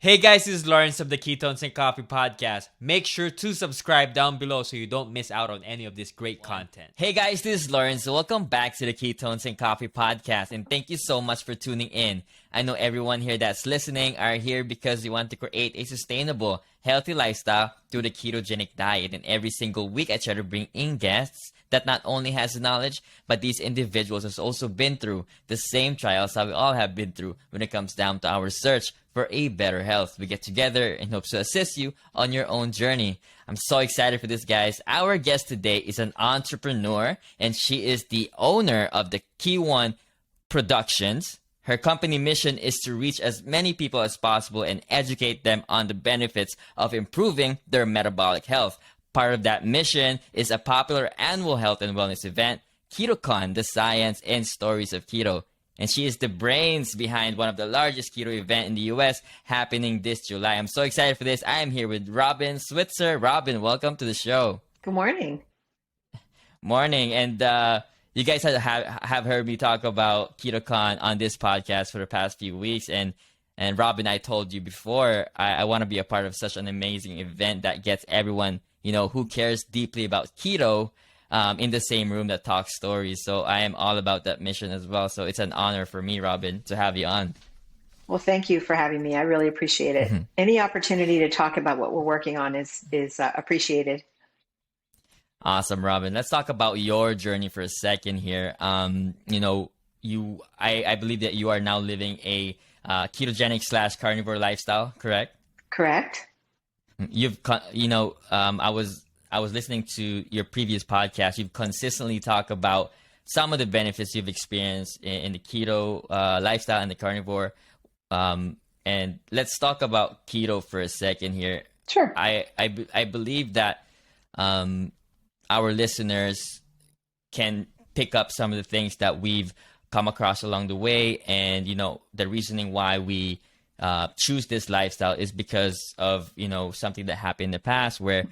Hey guys, this is Lawrence of the Ketones and Coffee podcast. Make sure to subscribe down below so you don't miss out on any of this great content. Hey guys, this is Lawrence. Welcome back to the Ketones and Coffee podcast, and thank you so much for tuning in. I know everyone here that's listening are here because you want to create a sustainable, healthy lifestyle through the ketogenic diet, and every single week I try to bring in guests that not only has the knowledge, but these individuals has also been through the same trials that we all have been through when it comes down to our search for a better health. We get together in hopes to assist you on your own journey. I'm so excited for this, guys. Our guest today is an entrepreneur, and she is the owner of the K1 Productions. Her company mission is to reach as many people as possible and educate them on the benefits of improving their metabolic health. Part of that mission is a popular annual health and wellness event, KetoCon, the science and stories of keto. And she is the brains behind one of the largest keto events in the U.S. happening this July. I'm so excited for this. I am here with Robin Switzer. Robin, welcome to the show. Good morning. Morning. And you guys have heard me talk about KetoCon on this podcast for the past few weeks. And Robin, I told you before, I want to be a part of such an amazing event that gets everyone, who cares deeply about keto in the same room that talks stories. So I am all about that mission as well. So it's an honor for me, Robin, to have you on. Well, thank you for having me. I really appreciate it. Any opportunity to talk about what we're working on is appreciated. Awesome, Robin. Let's talk about your journey for a second here. I believe that you are now living a ketogenic / carnivore lifestyle, correct? Correct. I was listening to your previous podcast. You've consistently talked about some of the benefits you've experienced in the keto lifestyle and the carnivore. And let's talk about keto for a second here. Sure. I believe that our listeners can pick up some of the things that we've come across along the way. And, the reasoning why we choose this lifestyle is because of, something that happened in the past where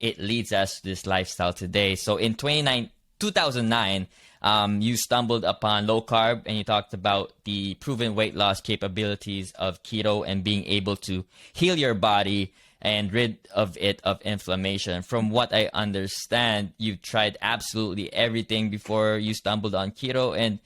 it leads us to this lifestyle today. So in 2009, you stumbled upon low carb, and you talked about the proven weight loss capabilities of keto and being able to heal your body and rid of it of inflammation. From what I understand, you've tried absolutely everything before you stumbled on keto. And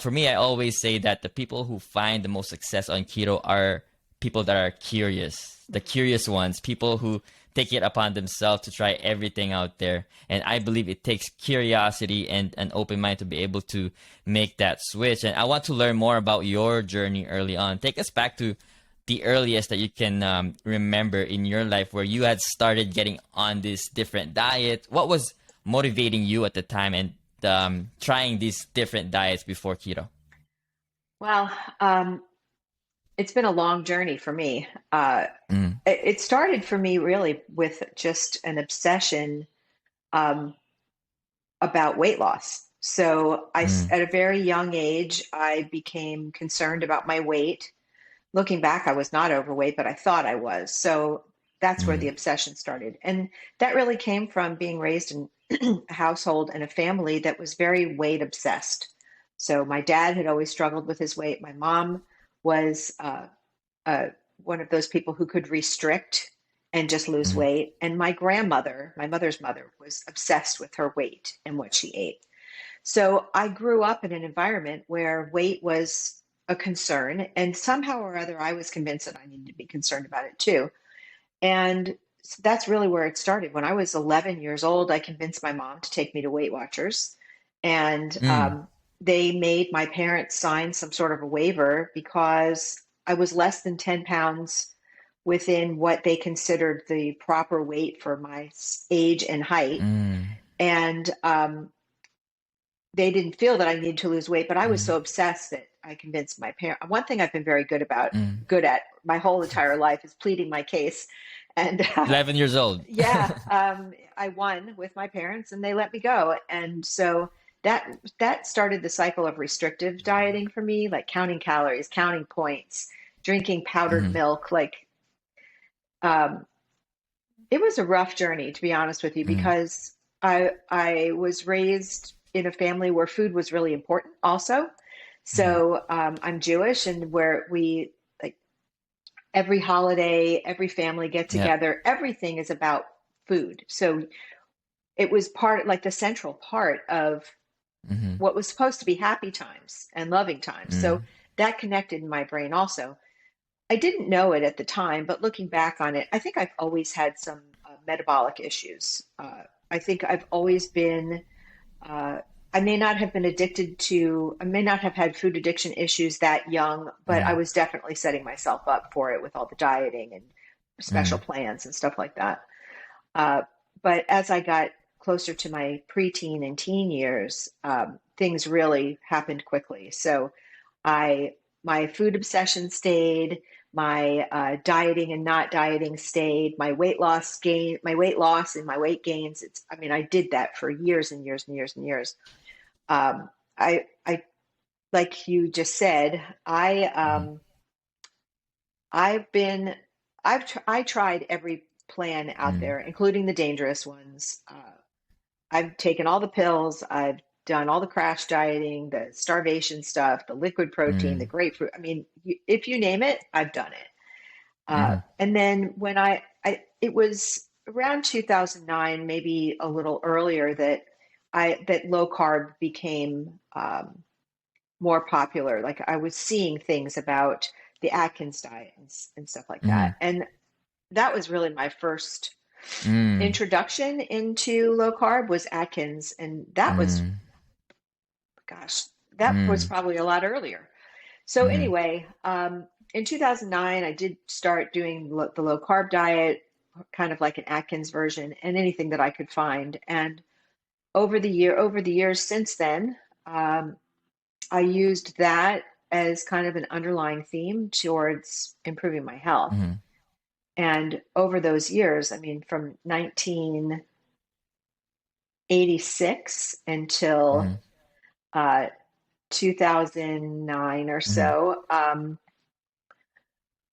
for me, I always say that the people who find the most success on keto are people that are curious, the curious ones, people who take it upon themselves to try everything out there. And I believe it takes curiosity and an open mind to be able to make that switch. And I want to learn more about your journey early on. Take us back to the earliest that you can remember in your life where you had started getting on this different diet. What was motivating you at the time and trying these different diets before keto? Well, it's been a long journey for me. It started for me really with just an obsession about weight loss. So at a very young age, I became concerned about my weight. Looking back, I was not overweight, but I thought I was. So that's where the obsession started. And that really came from being raised in a household and a family that was very weight obsessed. So my dad had always struggled with his weight. My mom was one of those people who could restrict and just lose weight. And my grandmother, my mother's mother, was obsessed with her weight and what she ate. So I grew up in an environment where weight was a concern, and somehow or other, I was convinced that I needed to be concerned about it too. And so that's really where it started. When I was 11 years old, I convinced my mom to take me to Weight Watchers, and they made my parents sign some sort of a waiver because I was less than 10 pounds within what they considered the proper weight for my age and height. And they didn't feel that I needed to lose weight, but I was so obsessed that I convinced my parents. One thing I've been very good at my whole entire life is pleading my case. And 11 years old. I won with my parents and they let me go. And so that started the cycle of restrictive dieting for me, like counting calories, counting points, drinking powdered milk. It was a rough journey, to be honest with you, because I was raised in a family where food was really important also. So I'm Jewish, and where every holiday, every family get Yeah. together, everything is about food. So it was like the central part of Mm-hmm. what was supposed to be happy times and loving times. So Mm. that connected in my brain also. I didn't know it at the time, but looking back on it, I think I've always had some metabolic issues. I think I've always been, uh, I may not have been I may not have had food addiction issues that young, but I Mm. was definitely setting myself up for it with all the dieting and special Mm. plans and stuff like that. Uh, but as I got closer to my preteen and teen years, things really happened quickly. So my food obsession stayed, my dieting and not dieting stayed, my weight loss and my weight gains. I mean, I did that for years and years and years and years. I, like you just said, Mm. I've been, I tried every plan out Mm. there, including the dangerous ones. I've taken all the pills. I've done all the crash dieting, the starvation stuff, the liquid protein, the Mm. grapefruit. I mean, if you name it, I've done it. Mm. And then when it was around 2009, maybe a little earlier, that low carb became more popular. Like I was seeing things about the Atkins diet and stuff like that. Mm. And that was really my first Mm. introduction into low carb was Atkins. And that was, Mm. gosh, that was Mm. probably a lot earlier. So Mm. anyway, in 2009, I did start doing the low carb diet, kind of like an Atkins version, and anything that I could find. And over the years since then, um, I used that as kind of an underlying theme towards improving my health. Mm. And over those years, I mean, from 1986 until Mm. uh, 2009 or Mm. so,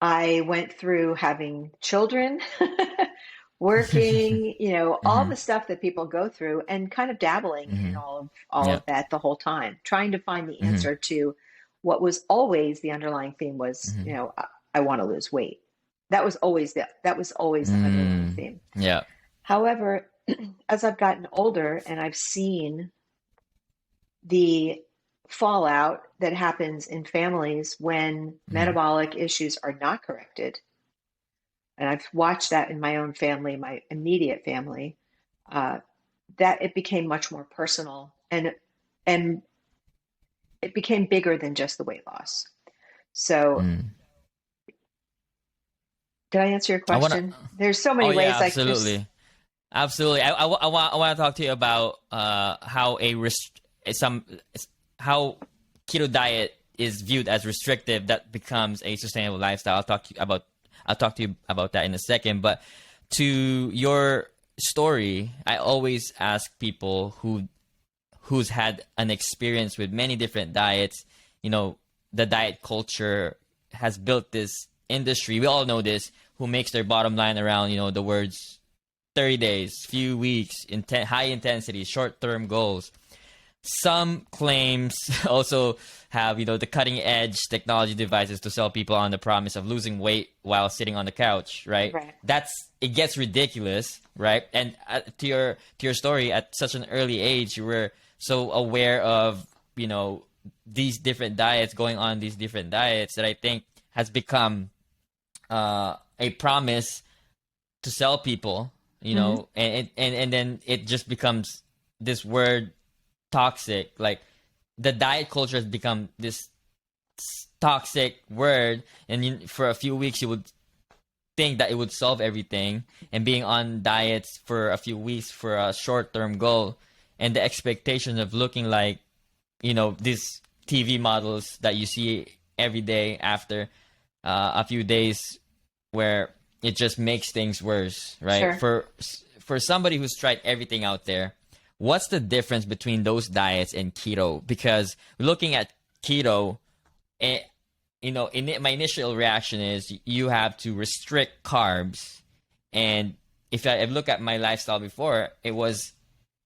I went through having children, working, all Mm. the stuff that people go through and kind of dabbling in Mm. all Yeah. of that the whole time, trying to find the Mm. answer to what was always the underlying theme was, Mm. I want to lose weight. That was always the underlying Mm. theme. Yeah. However, as I've gotten older and I've seen the fallout that happens in families when Mm. metabolic issues are not corrected, and I've watched that in my own family, my immediate family, uh, that it became much more personal and it became bigger than just the weight loss. So, Mm. did I answer your I wanna. question? There's so Oh many yeah, ways. Like there's, absolutely, absolutely. I want to talk to you about how some how keto diet is viewed as restrictive that becomes a sustainable lifestyle. I'll talk to you about that in a second. But to your story, I always ask people who's had an experience with many different diets. The diet culture has built this industry. We all know this. Who makes their bottom line around the words 30 days, few weeks, high intensity, short term goals. Some claims also have the cutting edge technology devices to sell people on the promise of losing weight while sitting on the couch, right? right. It gets ridiculous, right? And to your story, at such an early age, you were so aware of these different diets, going on these different diets, that I think has become a promise to sell people, Mm-hmm. and then it just becomes this word toxic. Like the diet culture has become this toxic word, and for a few weeks you would think that it would solve everything, and being on diets for a few weeks for a short-term goal, and the expectation of looking like these TV models that you see every day after a few days, where it just makes things worse, right? Sure. For somebody who's tried everything out there, what's the difference between those diets and keto? Because looking at keto, my initial reaction is you have to restrict carbs, and if I look at my lifestyle before, it was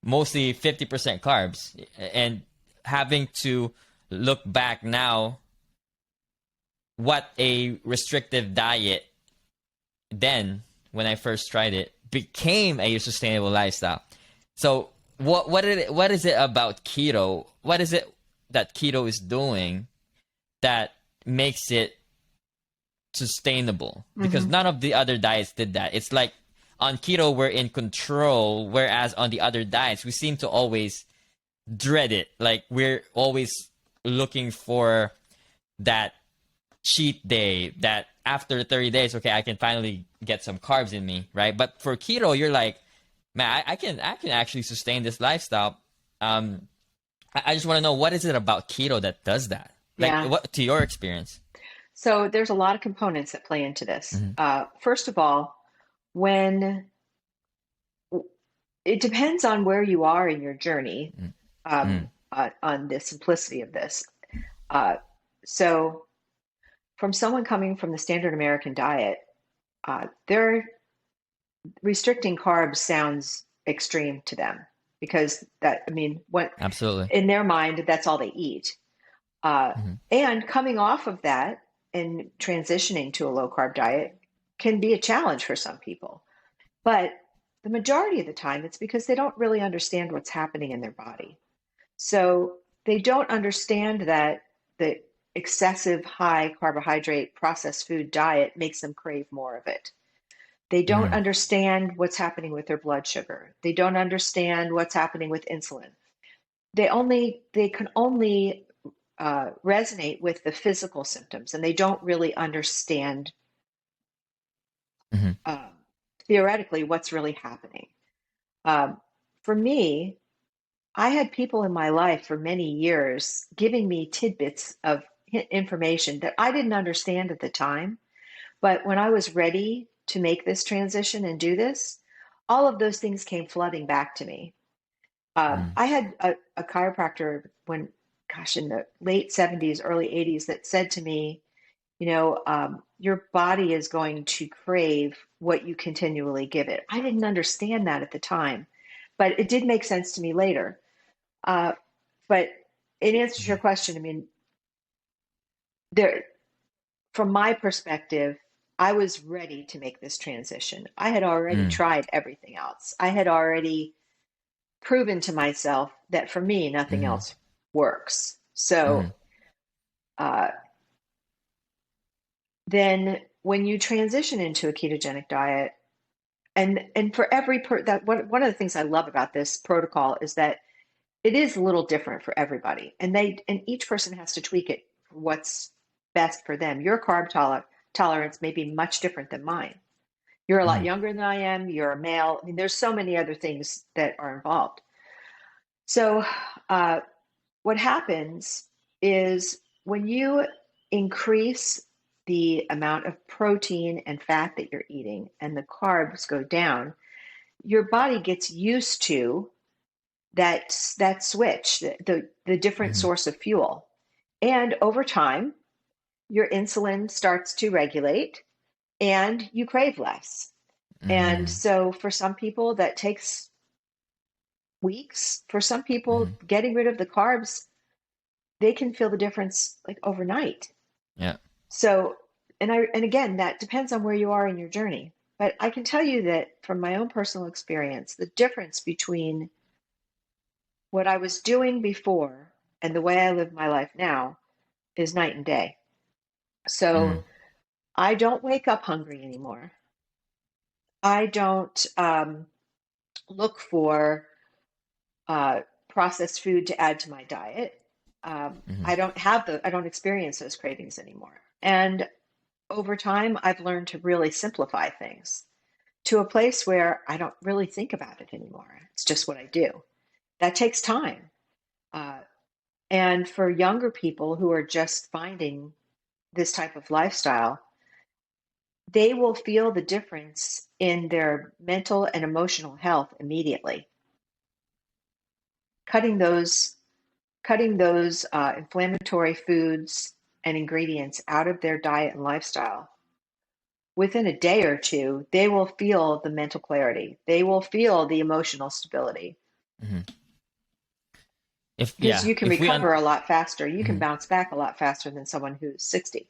mostly 50% carbs, and having to look back now what a restrictive diet then, when I first tried it, became a sustainable lifestyle. So what is it about keto? What is it that keto is doing that makes it sustainable? Because none of the other diets did that. It's like on keto we're in control, whereas on the other diets we seem to always dread it. Like we're always looking for that cheat day, that after 30 days, okay, I can finally get some carbs in me, right? But for keto, you're like, man, I can actually sustain this lifestyle. I just want to know, what is it about keto that does that? Like, Yeah. what to your experience? So there's a lot of components that play into this. First of all, when it depends on where you are in your journey, on the simplicity of this. So from someone coming from the standard American diet, they're restricting carbs sounds extreme to them, because Absolutely. in their mind, that's all they eat. And coming off of that and transitioning to a low carb diet can be a challenge for some people. But the majority of the time, it's because they don't really understand what's happening in their body. So they don't understand that the excessive high carbohydrate processed food diet makes them crave more of it. They don't understand what's happening with their blood sugar. They don't understand what's happening with insulin. They can only resonate with the physical symptoms, and they don't really understand theoretically what's really happening. For me, I had people in my life for many years giving me tidbits of information that I didn't understand at the time. But when I was ready to make this transition and do this, all of those things came flooding back to me. I had a chiropractor in the late 70s, early 80s, that said to me, your body is going to crave what you continually give it. I didn't understand that at the time, but it did make sense to me later. But in answer to your question, from my perspective, I was ready to make this transition. I had already tried everything else. I had already proven to myself that for me, nothing else works. So then when you transition into a ketogenic diet, and for every one of the things I love about this protocol is that it is a little different for everybody, and each person has to tweak it for what's best for them. Your carb tolerance may be much different than mine. You're a lot younger than I am. You're a male. There's so many other things that are involved. So what happens is when you increase the amount of protein and fat that you're eating and the carbs go down, your body gets used to that switch, the different source of fuel. And over time, your insulin starts to regulate and you crave less. And so for some people that takes weeks. For some people, getting rid of the carbs, they can feel the difference like overnight. Yeah. So, and again, that depends on where you are in your journey. But I can tell you that from my own personal experience, the difference between what I was doing before and the way I live my life now is night and day. So I don't wake up hungry anymore. I don't look for processed food to add to my diet. I don't experience those cravings anymore. And over time, I've learned to really simplify things to a place where I don't really think about it anymore. It's just what I do. That takes time. And for younger people who are just finding this type of lifestyle, they will feel the difference in their mental and emotional health immediately. Cutting those inflammatory foods and ingredients out of their diet and lifestyle, within a day or two, they will feel the mental clarity. They will feel the emotional stability. Because you can recover a lot faster. You can bounce back a lot faster than someone who's 60.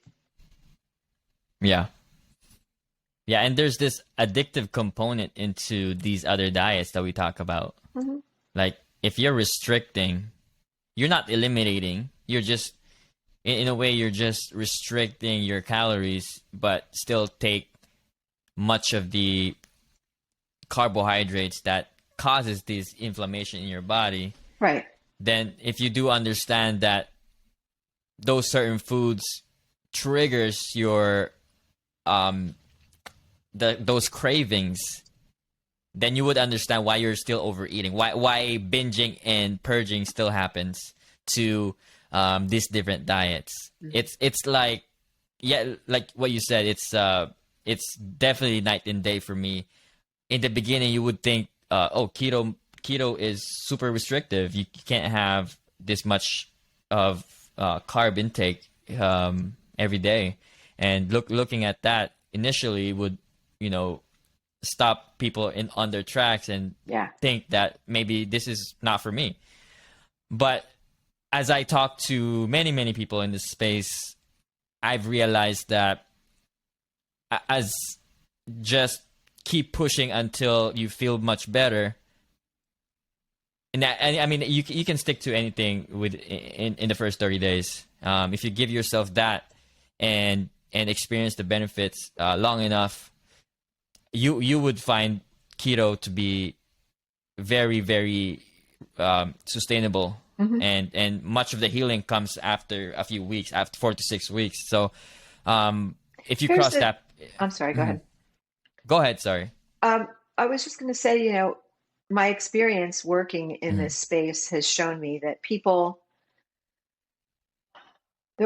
Yeah. Yeah, and there's this addictive component into these other diets that we talk about. Mm-hmm. Like, if you're restricting, you're not eliminating, you're just, in a way, you're just restricting your calories, but still take much of the carbohydrates that causes this inflammation in your body. Right. Then if you do understand that those certain foods triggers your those cravings, then you would understand why you're still overeating, why binging and purging still happens to these different diets. It's like, yeah, like what you said, it's definitely night and day for me. In the beginning, you would think, oh, keto is super restrictive. You can't have this much of carb intake every day, and looking at that initially would, stop people on their tracks and think that maybe this is not for me. But as I talk to many people in this space, I've realized that as just keep pushing until you feel much better. And I mean, you can stick to anything in the first 30 days. If you give yourself that and experience the benefits long enough, you would find keto to be very, very sustainable. Mm-hmm. And much of the healing comes after a few weeks, after 4 to 6 weeks. So if you cross that... I'm sorry, go ahead. Go ahead, sorry. I was just going to say, my experience working in this space has shown me that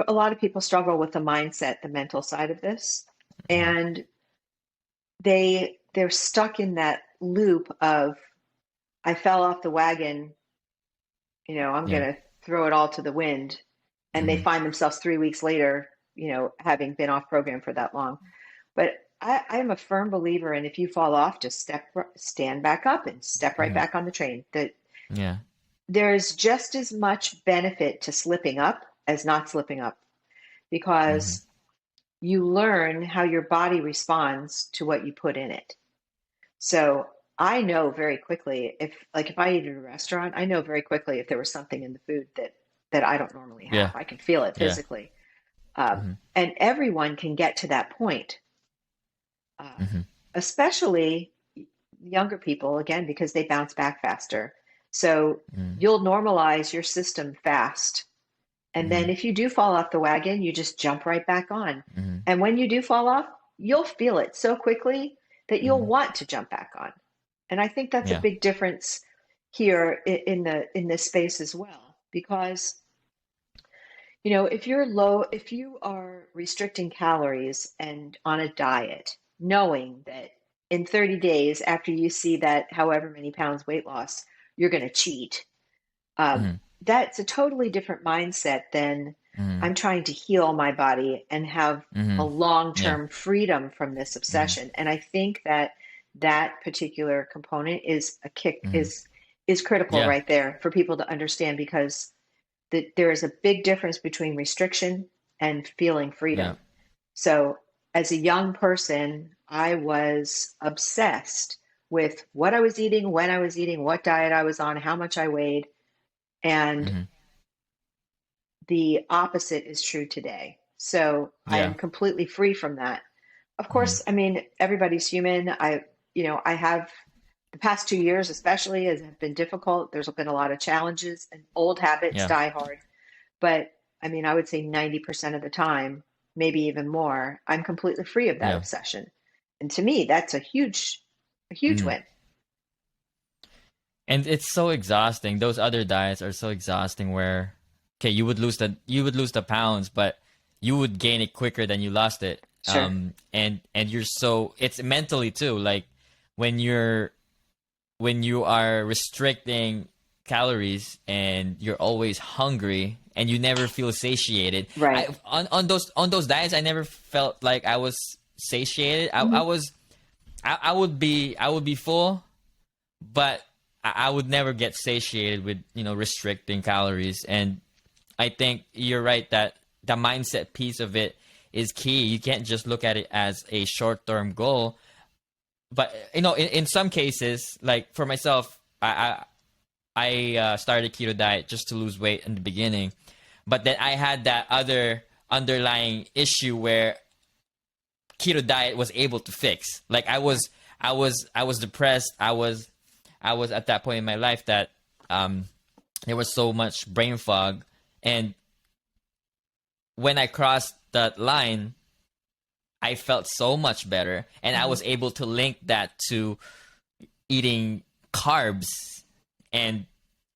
a lot of people struggle with the mindset, the mental side of this. And they're stuck in that loop of, I fell off the wagon, I'm going to throw it all to the wind. And they find themselves 3 weeks later, having been off program for that long. But I'm a firm believer in, if you fall off, just stand back up and step right back on the train. There's just as much benefit to slipping up as not slipping up, because you learn how your body responds to what you put in it. So I know very quickly if I eat at a restaurant, I know very quickly if there was something in the food that I don't normally have. I can feel it physically. And everyone can get to that point. Especially younger people, again, because they bounce back faster. So you'll normalize your system fast. And then if you do fall off the wagon, you just jump right back on. And when you do fall off, you'll feel it so quickly that you'll want to jump back on. And I think that's a big difference here in this space as well, because if you are restricting calories and on a diet, knowing that in 30 days after you see that however many pounds weight loss, you're going to cheat. That's a totally different mindset than I'm trying to heal my body and have a long-term freedom from this obsession. And I think that particular component is is critical right there for people to understand, because there is a big difference between restriction and feeling freedom. So as a young person, I was obsessed with what I was eating, when I was eating, what diet I was on, how much I weighed. And the opposite is true today. So I am completely free from that. Of course, I mean, everybody's human. I have, the past 2 years especially have been difficult. There's been a lot of challenges, and old habits die hard. But I mean, I would say 90% of the time, maybe even more, I'm completely free of that obsession. And to me, that's a huge win. And it's so exhausting. Those other diets are so exhausting where, okay, you would lose the pounds, but you would gain it quicker than you lost it. Sure. And you're so, it's mentally too, like when you are restricting calories and you're always hungry and you never feel satiated. Right. On those diets, I never felt like I was satiated. I would be full, but I would never get satiated with, restricting calories. And I think you're right that the mindset piece of it is key. You can't just look at it as a short-term goal. But in some cases, like for myself, I started a keto diet just to lose weight in the beginning, but then I had that other underlying issue where keto diet was able to fix. Like I was depressed. I was at that point in my life that there was so much brain fog, and when I crossed that line, I felt so much better, and I was able to link that to eating carbs, and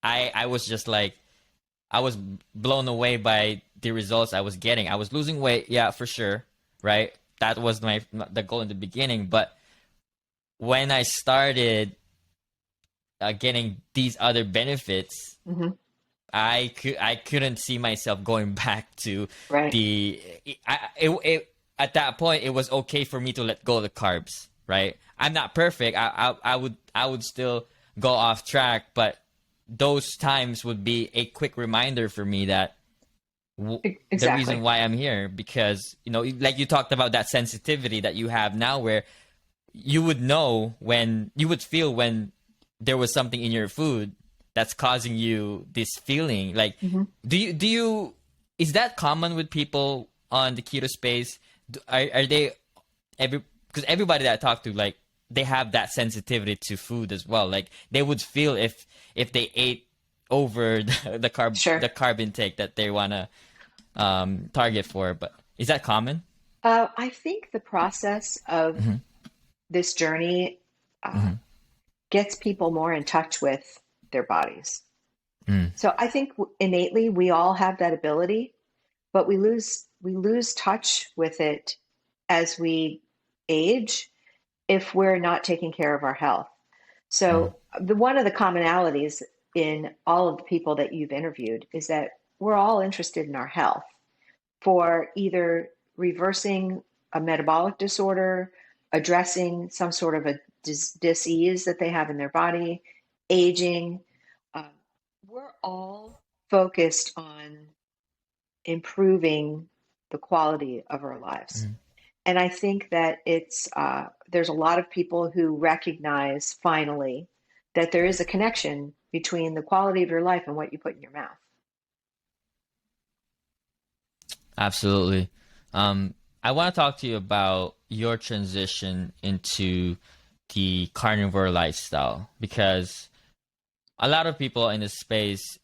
I was just like, I was blown away by the results I was getting. I was losing weight, yeah, for sure, right? That was the goal in the beginning, but when I started getting these other benefits, I couldn't see myself going back to at that point. It was okay for me to let go of the carbs, right? I'm not perfect. I would still go off track, but those times would be a quick reminder for me that the reason why I'm here, because like you talked about that sensitivity that you have now, where you would know when you would feel when there was something in your food that's causing you this feeling. Like, do you is that common with people on the keto space? Are they because everybody that I talk to, like, they have that sensitivity to food as well. Like they would feel if they ate over the carb intake that they want to target for. But is that common? I think the process of this journey gets people more in touch with their bodies. So I think innately we all have that ability, but we lose touch with it as we age if we're not taking care of our health. So one of the commonalities in all of the people that you've interviewed is that we're all interested in our health, for either reversing a metabolic disorder, addressing some sort of a disease that they have in their body, aging. We're all focused on improving the quality of our lives. And I think that there's a lot of people who recognize finally that there is a connection between the quality of your life and what you put in your mouth. Absolutely. I want to talk to you about your transition into the carnivore lifestyle, because a lot of people in this space,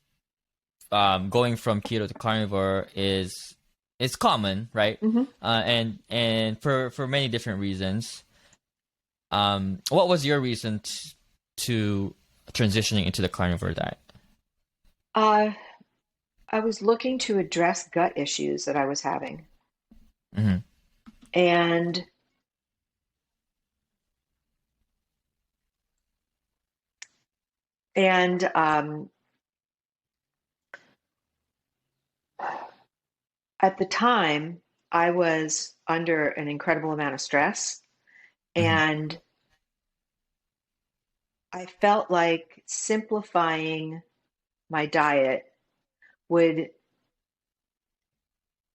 going from keto to carnivore it's common, right? And for many different reasons. What was your reason to transitioning into the carnivore diet? I was looking to address gut issues that I was having. And at the time, I was under an incredible amount of stress, and I felt like simplifying my diet would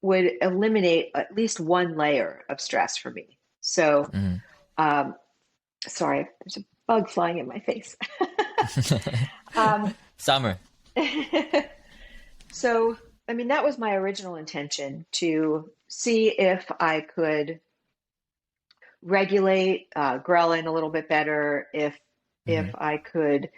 eliminate at least one layer of stress for me. So, sorry, there's a bug flying in my face. Summer. So, I mean, that was my original intention, to see if I could regulate ghrelin a little bit better, if I could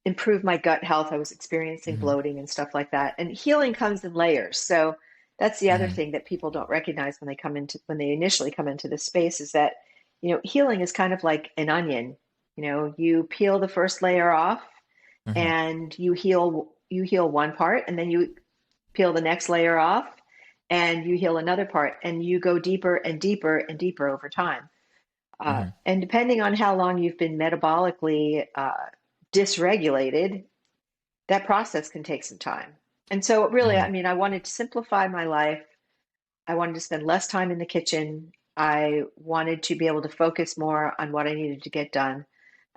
improve my gut health. I was experiencing bloating and stuff like that. And healing comes in layers. So that's the other thing that people don't recognize when they initially come into this space, is that, healing is kind of like an onion. You peel the first layer off and you heal one part, and then you peel the next layer off and you heal another part, and you go deeper and deeper and deeper over time. And depending on how long you've been metabolically dysregulated, that process can take some time. And so really, I mean, I wanted to simplify my life. I wanted to spend less time in the kitchen. I wanted to be able to focus more on what I needed to get done.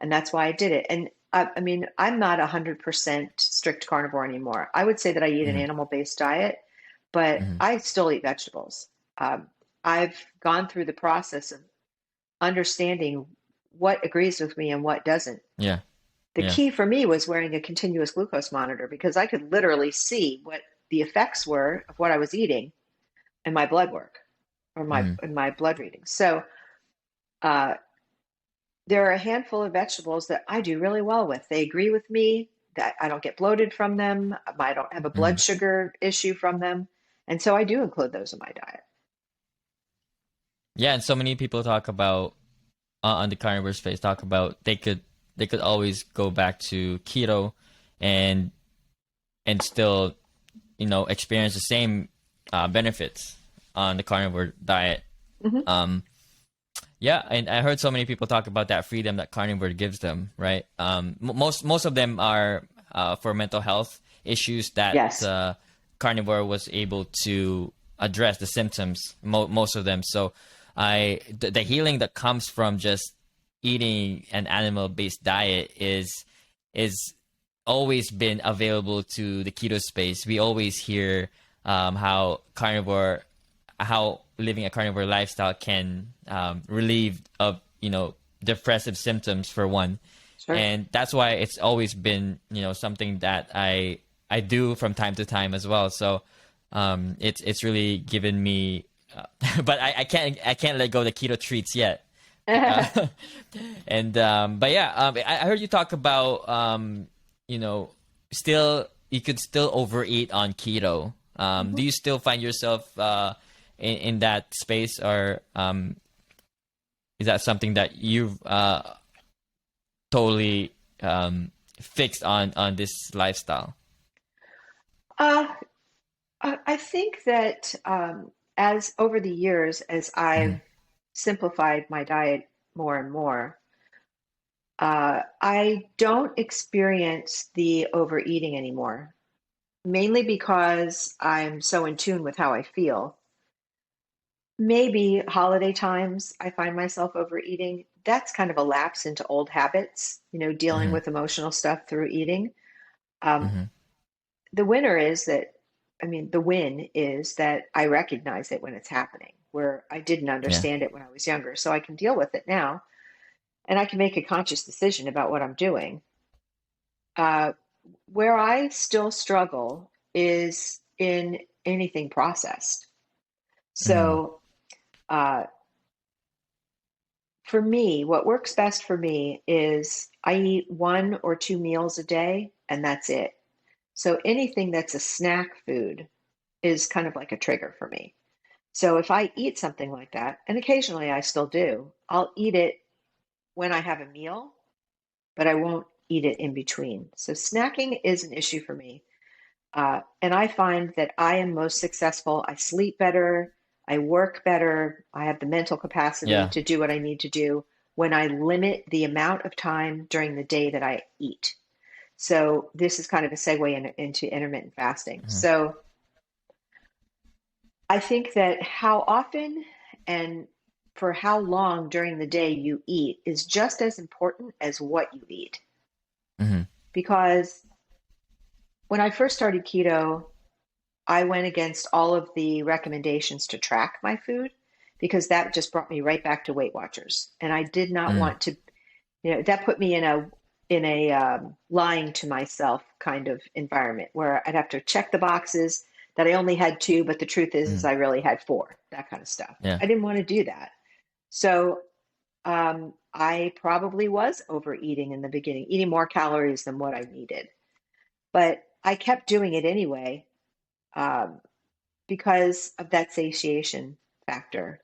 And that's why I did it. And I mean, I'm not 100% strict carnivore anymore. I would say that I eat an animal-based diet, but I still eat vegetables. I've gone through the process of understanding what agrees with me and what doesn't. Yeah. The Yeah. key for me was wearing a continuous glucose monitor because I could literally see what the effects were of what I was eating in my blood work or in my blood readings. So uh, there are a handful of vegetables that I do really well with. They agree with me, that I don't get bloated from them. I don't have a blood sugar issue from them. And so I do include those in my diet. Yeah, and so many people talk about on the carnivore space talk about they could always go back to keto and still experience the same benefits on the carnivore diet. Mm-hmm. Yeah, and I heard so many people talk about that freedom that carnivore gives them, right? Most of them are for mental health issues that Yes. carnivore was able to address the symptoms, most of them. So the healing that comes from just eating an animal-based diet is always been available to the keto space. We always hear how living a carnivore lifestyle can relieve of depressive symptoms for one. Sure. And that's why it's always been something that I do from time to time as well. So it's really given me but I can't let go of the keto treats yet. And but yeah, I heard you talk about still you could still overeat on keto. Do you still find yourself in that space, or is that something that you've totally fixed on this lifestyle? I think that as over the years, as I've simplified my diet more and more, I don't experience the overeating anymore, mainly because I'm so in tune with how I feel. Maybe holiday times, I find myself overeating. That's kind of a lapse into old habits, dealing with emotional stuff through eating. Um, the win is that I recognize it when it's happening, where I didn't understand it when I was younger. So I can deal with it now, and I can make a conscious decision about what I'm doing. Where I still struggle is in anything processed. So for me, what works best for me is I eat 1 or 2 meals a day, and that's it. So anything that's a snack food is kind of like a trigger for me. So if I eat something like that, and occasionally I still do, I'll eat it when I have a meal, but I won't eat it in between. So snacking is an issue for me. And I find that I am most successful. I sleep better. I work better. I have the mental capacity to do what I need to do when I limit the amount of time during the day that I eat. So this is kind of a segue into intermittent fasting. So I think that how often and for how long during the day you eat is just as important as what you eat. Because when I first started keto, I went against all of the recommendations to track my food because that just brought me right back to Weight Watchers. And I did not want to, that put me in a lying to myself kind of environment where I'd have to check the boxes that I only had 2, but the truth is I really had 4, that kind of stuff. I didn't want to do that. So I probably was overeating in the beginning, eating more calories than what I needed. But I kept doing it anyway because of that satiation factor.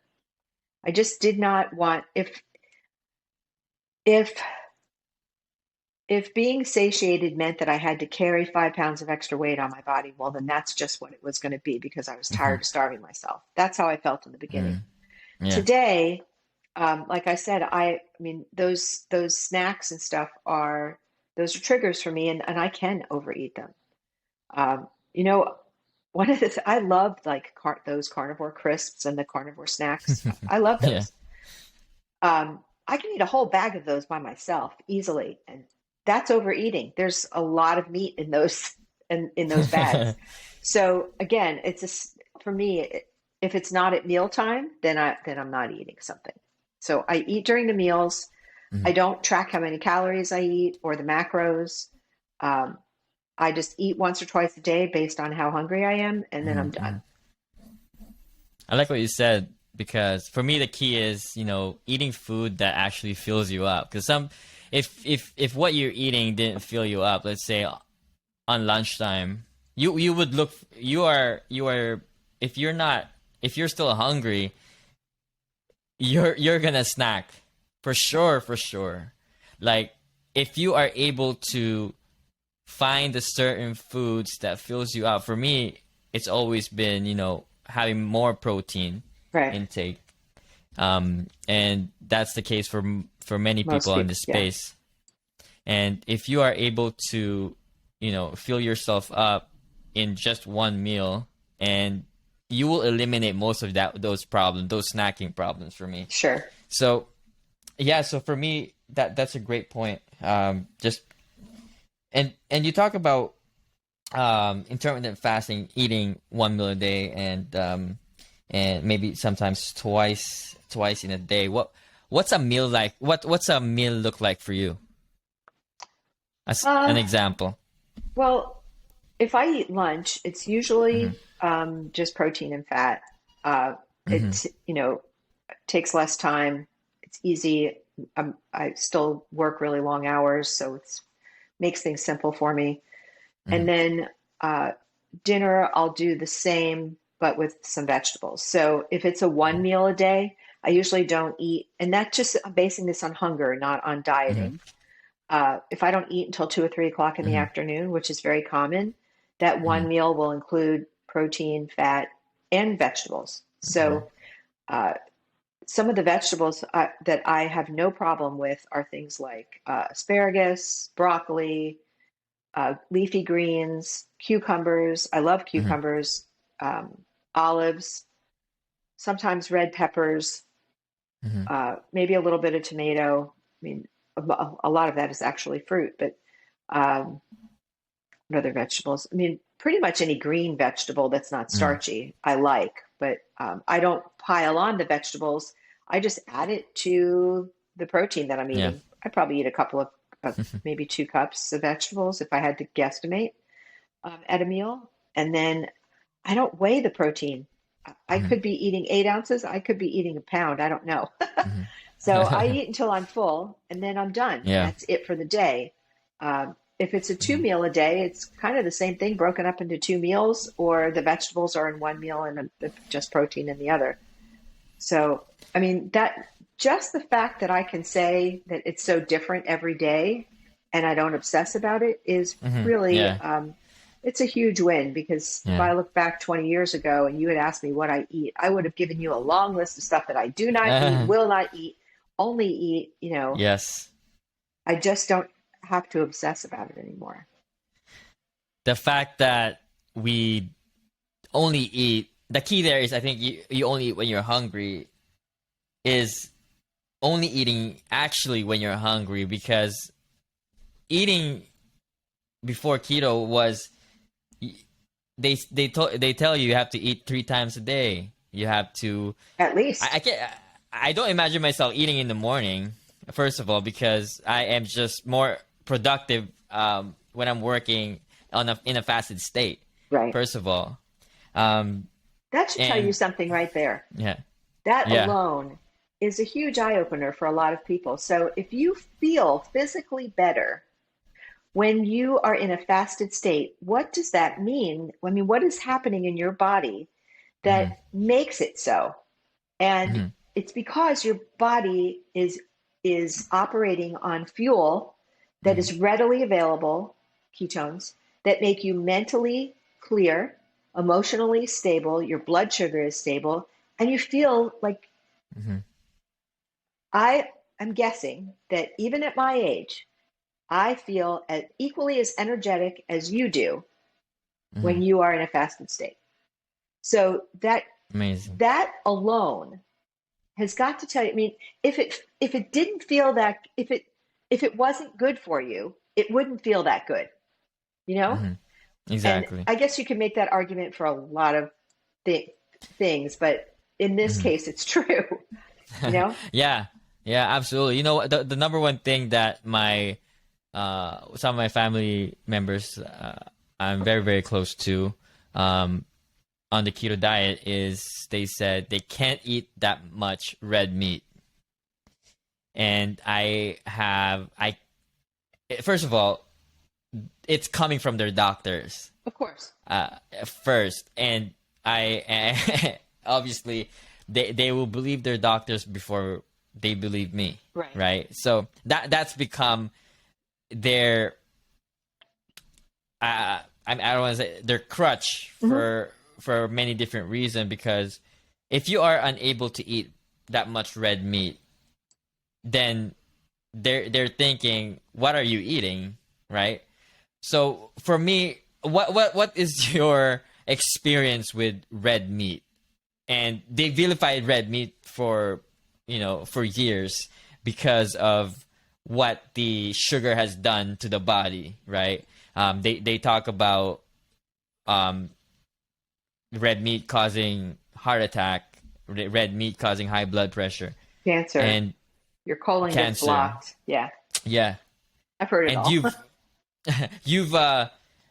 I just did not want, if being satiated meant that I had to carry 5 pounds of extra weight on my body, well, then that's just what it was going to be because I was tired of starving myself. That's how I felt in the beginning. Today, like I said, I mean, those snacks and stuff those are triggers for me, and I can overeat them. One of I loved like those carnivore crisps and the carnivore snacks. I love those. I can eat a whole bag of those by myself easily, and that's overeating. There's a lot of meat in those in those bags. So again, for me, if it's not at mealtime, then I'm not eating something. So I eat during the meals. I don't track how many calories I eat or the macros. I just eat once or twice a day based on how hungry I am, and then I'm done. I like what you said, because for me the key is, eating food that actually fills you up. Because if what you're eating didn't fill you up, let's say on lunchtime, you would look, you are if you're still hungry, you're gonna snack for sure. Like, if you are able to find the certain foods that fills you up, for me it's always been, having more protein intake, and that's the case for many people in this space. And if you are able to, fill yourself up in just one meal, and you will eliminate most of those problems, those snacking problems, for me. Sure. So so for me, that's a great point. Just and you talk about intermittent fasting, eating one meal a day, and maybe sometimes twice in a day. What's a meal like? What's a meal look like for you? As an example. Well, if I eat lunch, it's usually just protein and fat. It takes less time. It's easy. I still work really long hours, so it makes things simple for me. And then dinner, I'll do the same, but with some vegetables. So if it's a one meal a day, I usually don't eat. And I'm basing this on hunger, not on dieting. If I don't eat until 2 or 3 o'clock in the afternoon, which is very common, that one meal will include protein, fat, and vegetables. So some of the vegetables that I have no problem with are things like asparagus, broccoli, leafy greens, cucumbers. I love cucumbers, olives, sometimes red peppers, maybe a little bit of tomato. I mean, a lot of that is actually fruit, but what other vegetables? I mean, pretty much any green vegetable that's not starchy, I like, but I don't pile on the vegetables. I just add it to the protein that I'm eating. Yeah. I probably eat a couple of maybe 2 cups of vegetables if I had to guesstimate at a meal. And then I don't weigh the protein. I could be eating 8 ounces. I could be eating a pound. I don't know. So I eat until I'm full, and then I'm done. Yeah. That's it for the day. If it's a 2 meal a day, it's kind of the same thing, broken up into 2 meals, or the vegetables are in one meal and just protein in the other. So, I mean, just the fact that I can say that it's so different every day and I don't obsess about it is really, it's a huge win, because if I look back 20 years ago and you had asked me what I eat, I would have given you a long list of stuff that I do not eat, will not eat, only eat, Yes. I just don't have to obsess about it anymore. The fact that we only eat, the key there is, I think you only eat when you're hungry, is only eating actually when you're hungry, because eating before keto was, they tell you have to eat 3 times a day. You have to, At least. I don't imagine myself eating in the morning, first of all, because I am just more productive when I'm working in a fasted state. Right. First of all. That should tell you something right there. Yeah. That alone is a huge eye-opener for a lot of people. So if you feel physically better when you are in a fasted state, what does that mean? I mean, what is happening in your body that makes it so? And it's because your body is operating on fuel that is readily available, ketones, that make you mentally clear, emotionally stable, your blood sugar is stable, and you feel like, I am guessing that even at my age, I feel equally as energetic as you do when you are in a fasted state. So amazing. That alone has got to tell you. I mean, if it didn't feel that, if it wasn't good for you, it wouldn't feel that good, Exactly. And I guess you can make that argument for a lot of things, but in this case, it's true. You know? Yeah, yeah, absolutely. You know, the number one thing that my some of my family members I'm very, very close to on the keto diet is they said they can't eat that much red meat. And I first of all, it's coming from their doctors. Of course. First, and I obviously they will believe their doctors before they believe me, right? So that's become their I don't want to say their crutch for many different reasons, because if you are unable to eat that much red meat, then they're thinking, what are you eating, right? So for me, what is your experience with red meat? And they vilified red meat for years because of what the sugar has done to the body, right? They talk about red meat causing heart attack, red meat causing high blood pressure, cancer, and your colon gets blocked. Yeah, I've heard it and all.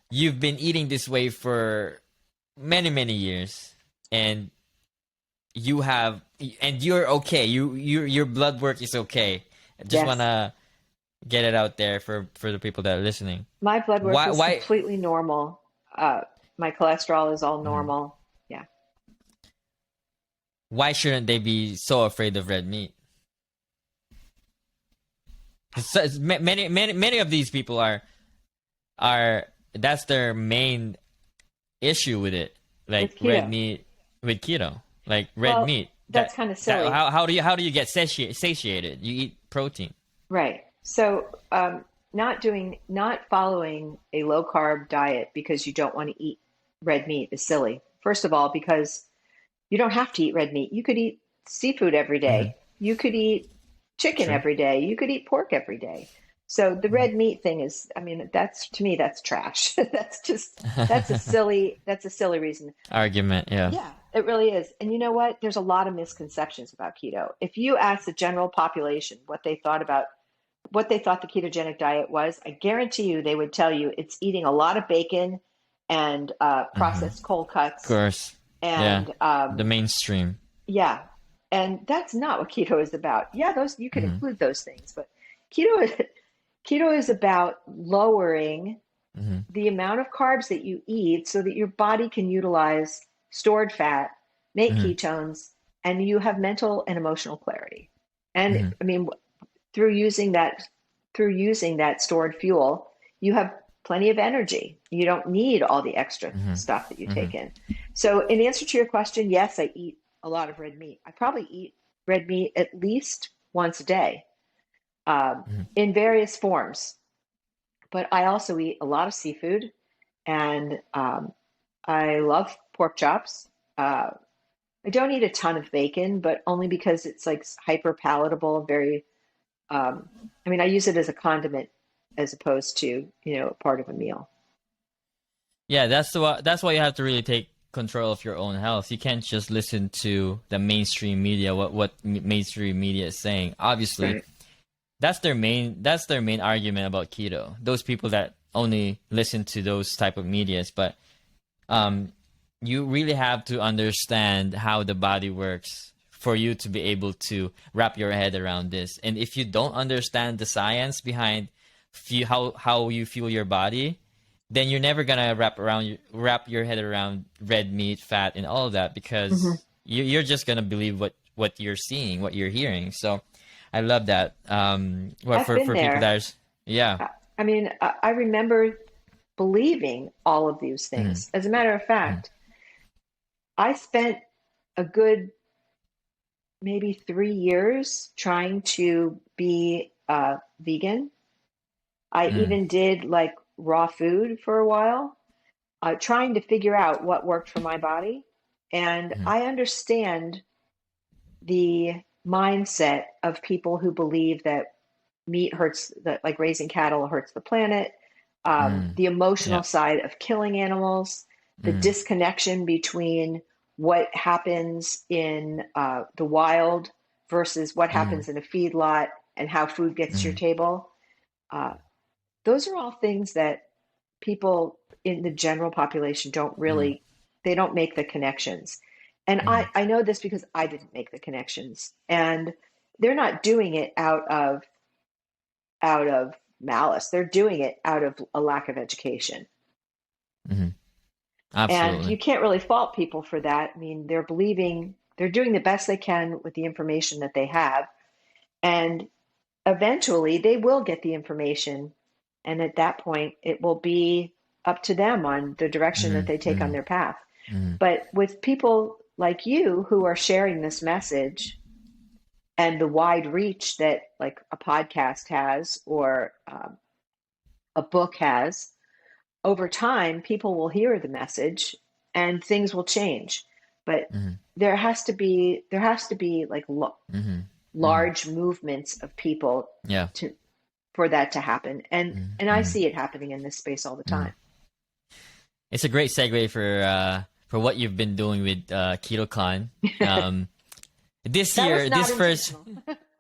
you've been eating this way for many years, and you're okay. Your blood work is okay. I just wanna get it out there for the people that are listening. My blood work is completely normal. My cholesterol is all normal. Yeah. Why shouldn't they be so afraid of red meat? Many of these people are that's their main issue with it, like red meat with keto, like red meat. That's kind of silly. How do you get satiated? You eat protein, right? So not following a low carb diet because you don't want to eat red meat is silly. First of all, because you don't have to eat red meat. You could eat seafood every day. You could eat chicken every day. You could eat pork every day. So the red meat thing is, I mean, to me, that's trash. that's a silly reason. Argument. Yeah. Yeah, it really is. And you know what? There's a lot of misconceptions about keto. If you ask the general population what they thought the ketogenic diet was, I guarantee you they would tell you it's eating a lot of bacon and processed cold cuts. Of course. And the mainstream. Yeah. And that's not what keto is about. Yeah, those you can include those things, but keto is about lowering the amount of carbs that you eat so that your body can utilize stored fat, make ketones, and you have mental and emotional clarity. And I mean, through using that stored fuel, you have plenty of energy. You don't need all the extra stuff that you take in. So in answer to your question, yes, I eat a lot of red meat. I probably eat red meat at least once a day in various forms. But I also eat a lot of seafood, and I love pork chops. I don't eat a ton of bacon, but only because it's like hyper palatable, very I use it as a condiment as opposed to, part of a meal. Yeah, that's why you have to really take control of your own health. You can't just listen to the mainstream media, what mainstream media is saying. Obviously, that's their main argument about keto. Those people that only listen to those type of medias, but you really have to understand how the body works for you to be able to wrap your head around this. And if you don't understand the science behind how you feel your body, then you're never gonna wrap your head around red meat, fat, and all of that, because you're just gonna believe what you're seeing, what you're hearing. So I love that. For people that are, I remember believing all of these things. As a matter of fact, I spent a good maybe 3 years trying to be vegan. I even did like raw food for a while, trying to figure out what worked for my body. And I understand the mindset of people who believe that meat hurts, that like raising cattle hurts the planet, the emotional side of killing animals, the disconnection between what happens in the wild versus what happens in a feedlot and how food gets to your table. Those are all things that people in the general population don't really, they don't make the connections. And I know this because I didn't make the connections, and they're not doing it out of malice. They're doing it out of a lack of education. Absolutely. And you can't really fault people for that. I mean, they're doing the best they can with the information that they have. And eventually they will get the information. And at that point, it will be up to them on the direction that they take on their path. But with people like you who are sharing this message and the wide reach that like a podcast has or a book has, over time, people will hear the message and things will change. But there has to be like large movements of people for that to happen. And I see it happening in this space all the time. It's a great segue for what you've been doing with KetoCon. This year, this first,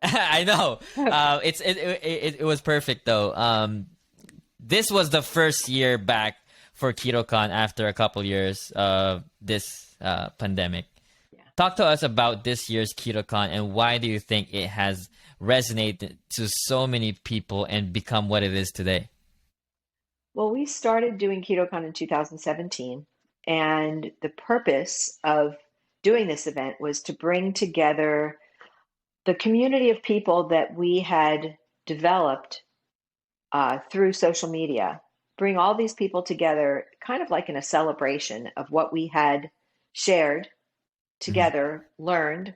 I know, it was perfect though. This was the first year back for KetoCon after a couple years of this pandemic. Talk to us about this year's KetoCon and why do you think it has resonated to so many people and become what it is today? Well, we started doing KetoCon in 2017, and the purpose of doing this event was to bring together the community of people that we had developed through social media, bring all these people together kind of like in a celebration of what we had shared together, learned,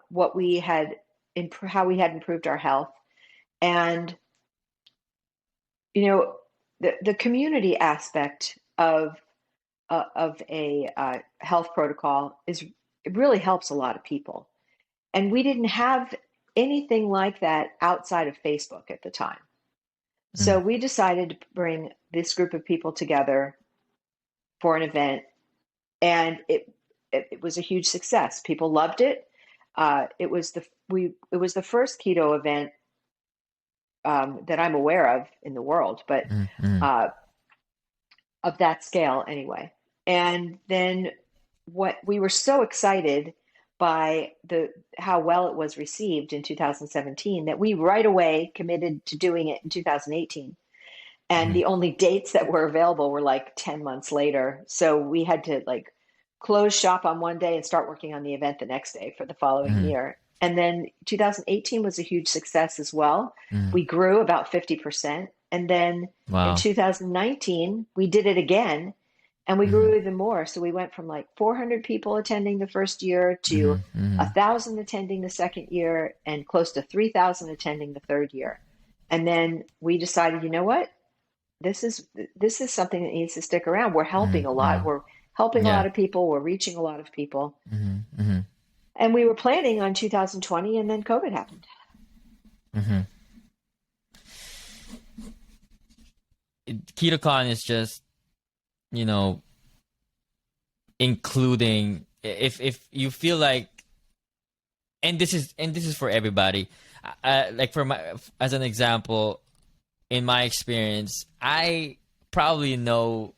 what we had, how we had improved our health. And, you know, the community aspect of a health protocol it really helps a lot of people. And we didn't have anything like that outside of Facebook at the time. So we decided to bring this group of people together for an event, and it was a huge success. People loved it. It was the first keto event that I'm aware of in the world, but of that scale anyway. And then we were so excited by how well it was received in 2017 that we right away committed to doing it in 2018. And the only dates that were available were like 10 months later. So we had to like close shop on one day and start working on the event the next day for the following year. And then 2018 was a huge success as well. We grew about 50%. And then in 2019, we did it again. And we grew even more. So we went from like 400 people attending the first year to 1,000 attending the second year and close to 3,000 attending the third year. And then we decided, you know what? This is something that needs to stick around. We're helping a lot. We're helping a lot of people. We're reaching a lot of people. And we were planning on 2020, and then COVID happened. KetoCon is just, you know, including if you feel like, and this is for everybody, like as an example, in my experience, I probably know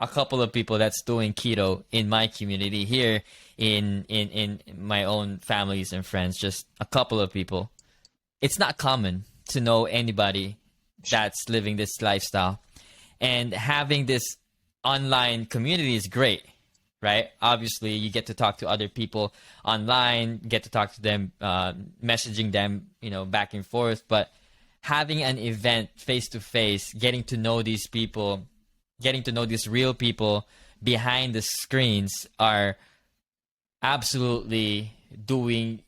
a couple of people that's doing keto in my community here in my own families and friends, just a couple of people. It's not common to know anybody that's living this lifestyle, and having this online community is great, right? Obviously, you get to talk to other people online, get to talk to them, messaging them, you know, back and forth. But having an event face to face, getting to know these people, getting to know these real people behind the screens are absolutely doing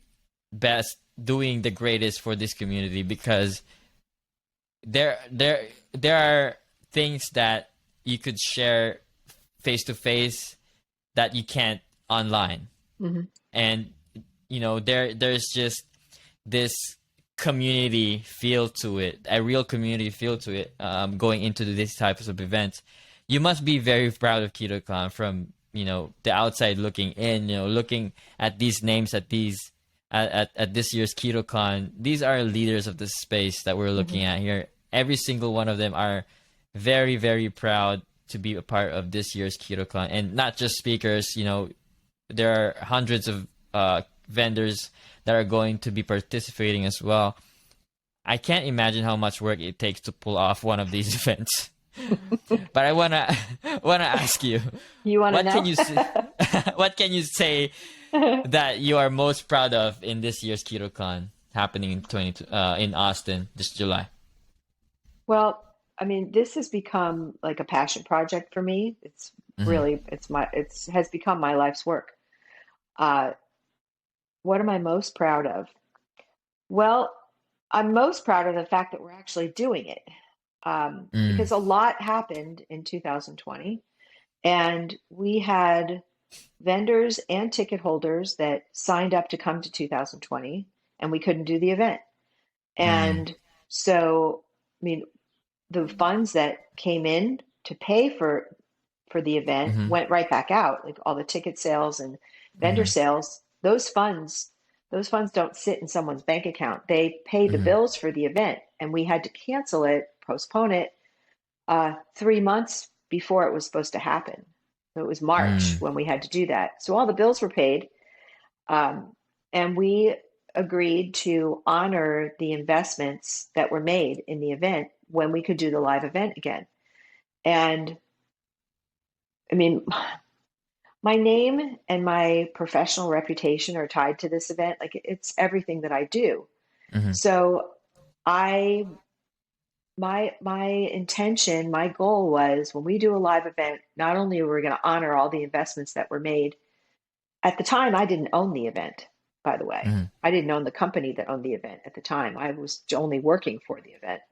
the greatest for this community, because there are things that you could share face to face that you can't online. And you know, there's just this community feel to it, a real community feel to it, going into these types of events. You must be very proud of KetoCon from the outside looking in, looking at these names at this year's KetoCon, these are leaders of the space that we're looking at here. Every single one of them are very, very proud to be a part of this year's KetoCon, and not just speakers. There are hundreds of vendors that are going to be participating as well. I can't imagine how much work it takes to pull off one of these events. But I wanna ask you. You want to know? What can you say that you are most proud of in this year's KetoCon happening in Austin this July? Well, I mean, this has become like a passion project for me. It's really, it has become my life's work. What am I most proud of? Well, I'm most proud of the fact that we're actually doing it. Because a lot happened in 2020, and we had vendors and ticket holders that signed up to come to 2020, and we couldn't do the event. And so, I mean, the funds that came in to pay for the event went right back out, like all the ticket sales and vendor sales. Those funds don't sit in someone's bank account. They pay the bills for the event, and we had to cancel it, postpone it 3 months before it was supposed to happen. So it was March when we had to do that. So all the bills were paid, and we agreed to honor the investments that were made in the event when we could do the live event again. And I mean, my name and my professional reputation are tied to this event. Like, it's everything that I do. So my intention, my goal was, when we do a live event, not only were we going to honor all the investments that were made. At the time, I didn't own the event, by the way. I didn't own the company that owned the event at the time. I was only working for the event.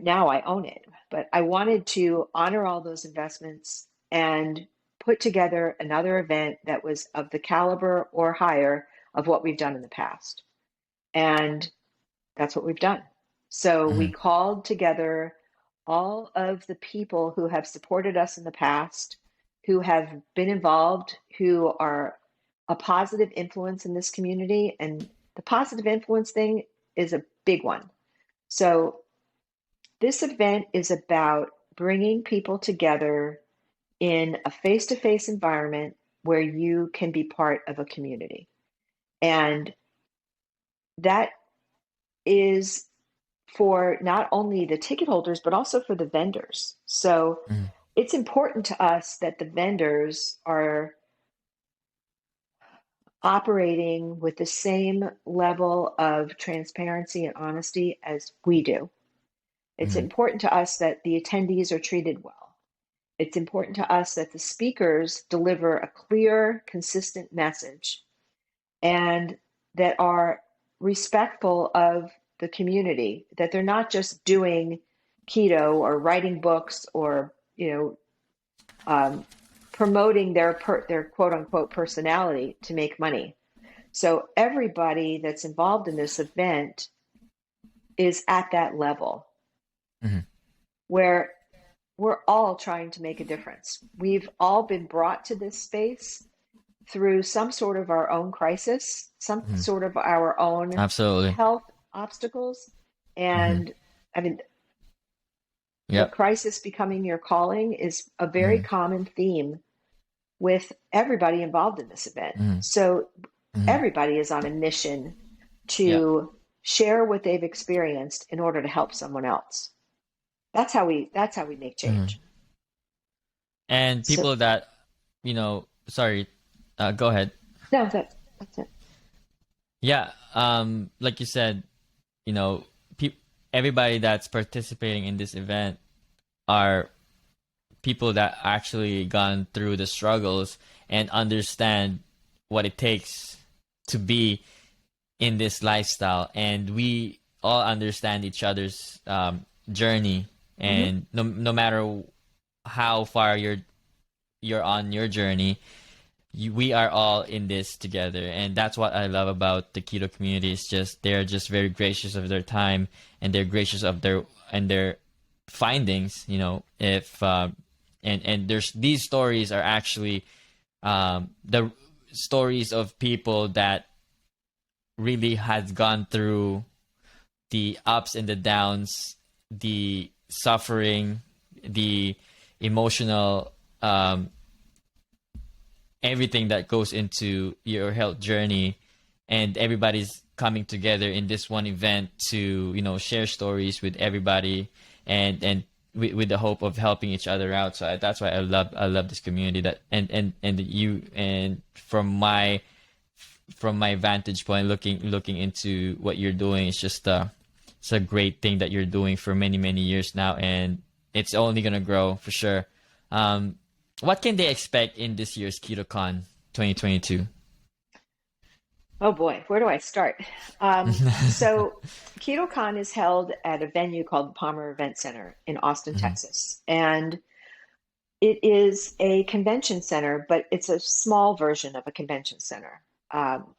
Now I own it, but I wanted to honor all those investments and put together another event that was of the caliber or higher of what we've done in the past. And that's what we've done. So we called together all of the people who have supported us in the past, who have been involved, who are a positive influence in this community. And the positive influence thing is a big one. So this event is about bringing people together in a face-to-face environment where you can be part of a community. And that is for not only the ticket holders, but also for the vendors. So it's important to us that the vendors are operating with the same level of transparency and honesty as we do. It's important to us that the attendees are treated well. It's important to us that the speakers deliver a clear, consistent message, and that are respectful of the community, that they're not just doing keto or writing books or, promoting their quote unquote personality to make money. So everybody that's involved in this event is at that level where we're all trying to make a difference. We've all been brought to this space through some sort of our own crisis, some sort of our own health obstacles. And I mean, the crisis becoming your calling is a very common theme with everybody involved in this event. So everybody is on a mission to share what they've experienced in order to help someone else. That's how we make change. And people that, sorry, go ahead. No, that's it. Yeah. Like you said, everybody that's participating in this event are people that actually gone through the struggles and understand what it takes to be in this lifestyle. And we all understand each other's journey. And no matter how far you're on your journey, we are all in this together. And that's what I love about the keto community. It's just they're just very gracious of their time, and they're gracious of their findings. If and there's these stories are actually the stories of people that really has gone through the ups and the downs, the suffering, the emotional, everything that goes into your health journey, and everybody's coming together in this one event to, you know, share stories with everybody, and with the hope of helping each other out. So that's why I love this community. That and you, and from my vantage point, looking into what you're doing, it's just it's a great thing that you're doing for many years now, and it's only gonna grow for sure. What can they expect in this year's KetoCon 2022? Oh boy, where do I start? So KetoCon is held at a venue called the Palmer Event Center in Austin, Mhm. Texas. And it is a convention center, but it's a small version of a convention center.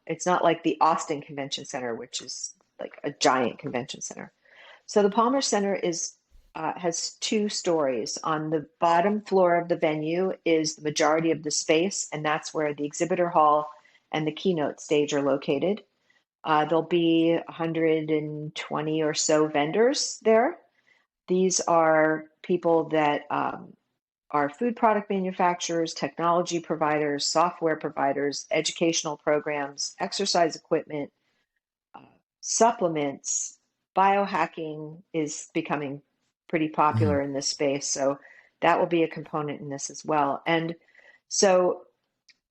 It's not like the Austin Convention Center, which is like a giant convention center. So the Palmer Center has two stories. On the bottom floor of the venue is the majority of the space, and that's where the exhibitor hall and the keynote stage are located. There'll be 120 or so vendors there. These are people that are food product manufacturers, technology providers, software providers, educational programs, exercise equipment, uh, supplements. Biohacking is becoming pretty Mhm. popular in this space, so that will be a component in this as well. And so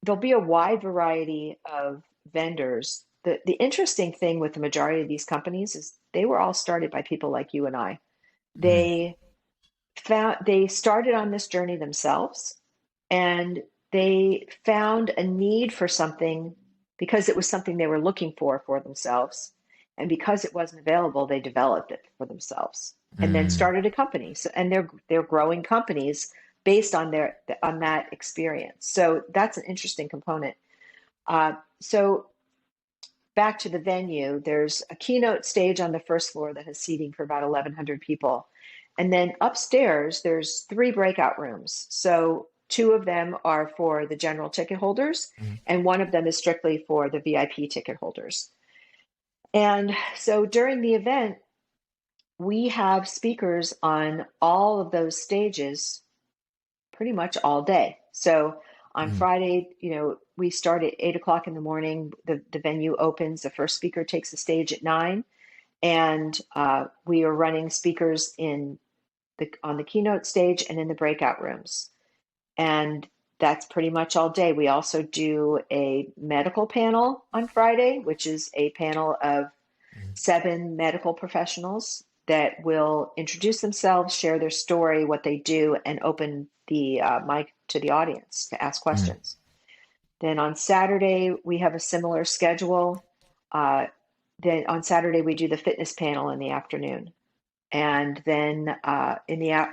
there'll be a wide variety of vendors. The interesting thing with the majority of these companies is they were all started by people like you and I. Mhm. They they started on this journey themselves, and they found a need for something because it was something they were looking for themselves, and because it wasn't available, they developed it for themselves and then Mm. started a company. So, and they're growing companies based on their on that experience. So that's an interesting component. So back to the venue, there's a keynote stage on the first floor that has seating for about 1,100 people. And then upstairs, there's three breakout rooms. So two of them are for the general ticket holders, Mhm. and one of them is strictly for the VIP ticket holders. And so during the event, we have speakers on all of those stages pretty much all day. So on Mhm. Friday, we start at 8 o'clock in the morning. The venue opens. The first speaker takes the stage at 9, and we are running speakers on the keynote stage and in the breakout rooms. And that's pretty much all day. We also do a medical panel on Friday, which is a panel of Mhm. 7 medical professionals that will introduce themselves, share their story, what they do, and open the mic to the audience to ask Mhm. questions. Then on Saturday, we have a similar schedule. Uh, then on Saturday, we do the fitness panel in the afternoon. And then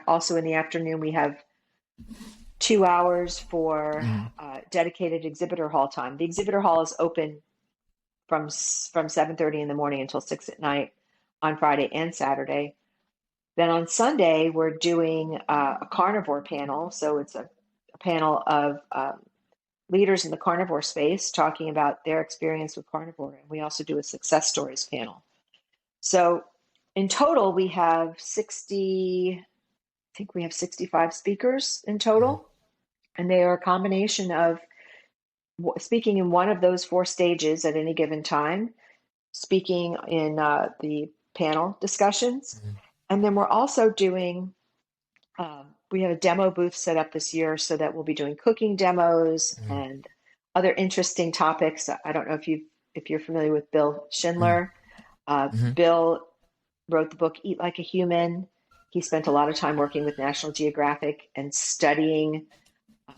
also in the afternoon, we have 2 hours for Mhm. dedicated exhibitor hall time. The exhibitor hall is open from 7:30 in the morning until 6 at night on Friday and Saturday. Then on Sunday, we're doing a carnivore panel. So it's a panel of leaders in the carnivore space talking about their experience with carnivore. And we also do a success stories panel. So in total, we have 60, I think we have 65 speakers in Mhm. total. And they are a combination of speaking in one of those 4 stages at any given time, speaking in the panel discussions. Mhm. And then we're also doing, we have a demo booth set up this year so that we'll be doing cooking demos Mhm. and other interesting topics. I don't know if you're familiar with Bill Mhm. Schindler. Mhm. Bill wrote the book Eat Like a Human. He spent a lot of time working with National Geographic and studying uh,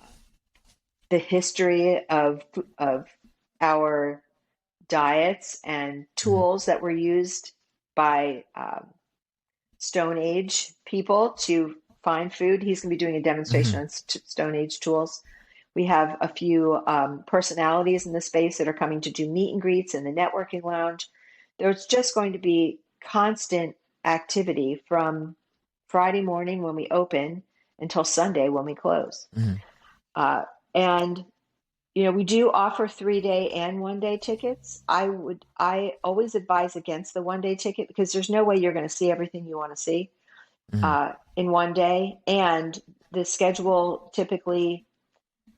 the history of our diets and Mhm. tools that were used by Stone Age people to find food. He's going to be doing a demonstration Mhm. on Stone Age tools. We have a few personalities in the space that are coming to do meet and greets in the networking lounge. There's just going to be constant activity from Friday morning when we open until Sunday when we close. Mm-hmm. And we do offer 3-day and 1-day tickets. I always advise against the 1-day ticket because there's no way you're going to see everything you want to see in one day. And the schedule typically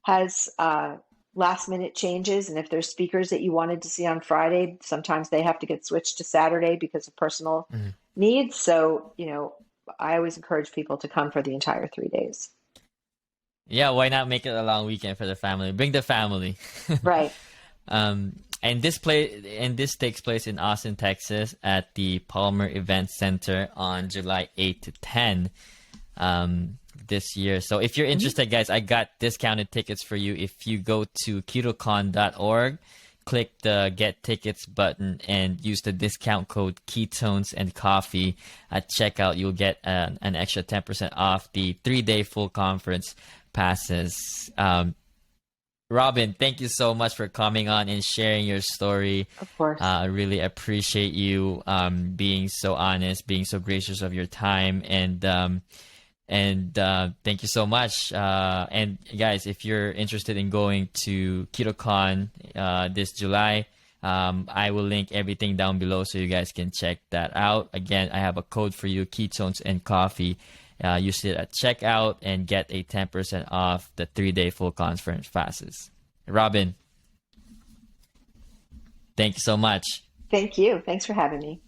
has last minute changes. And if there's speakers that you wanted to see on Friday, sometimes they have to get switched to Saturday because of personal needs. So, I always encourage people to come for the entire 3 days. Yeah, why not make it a long weekend for the family? Bring the family. Right. And this takes place in Austin, Texas, at the Palmer Event Center on July 8 to 10 this year. So if you're interested, guys, I got discounted tickets for you. If you go to ketocon.org, click the Get Tickets button and use the discount code Ketones and Coffee at checkout, you'll get an extra 10% off the 3-day full conference passes. Robin, thank you so much for coming on and sharing your story. Of course. I really appreciate you being so honest, being so gracious of your time, and thank you so much. And guys, if you're interested in going to KetoCon this July, I will link everything down below so you guys can check that out. Again, I have a code for you, Ketones and Coffee. Use it at checkout and get a 10% off the 3-day full conference passes. Robin, thank you so much. Thank you. Thanks for having me.